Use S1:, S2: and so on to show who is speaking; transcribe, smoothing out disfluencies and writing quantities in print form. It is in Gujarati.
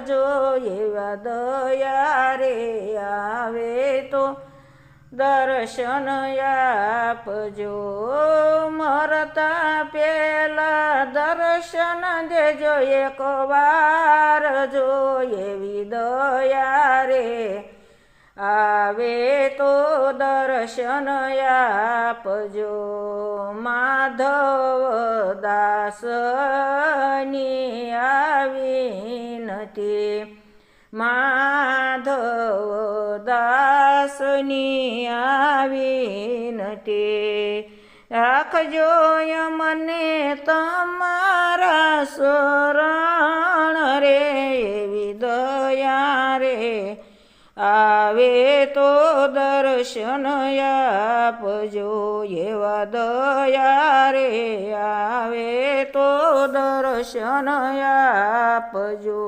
S1: જો એવા દયા રે આવે તો દર્શન આપજો મરતા પેલા દર્શન દેજો એકવાર જો એવી દયા રે આવે તો દર્શન આપજો માધવ દાસની વિનતી માધવ દાસની વિનતી રાખજો મને તમારા શરણ રે એવી દયા રે આવે તો દર્શન આપજો એવા દયા રે આવે તો દર્શન આપજો।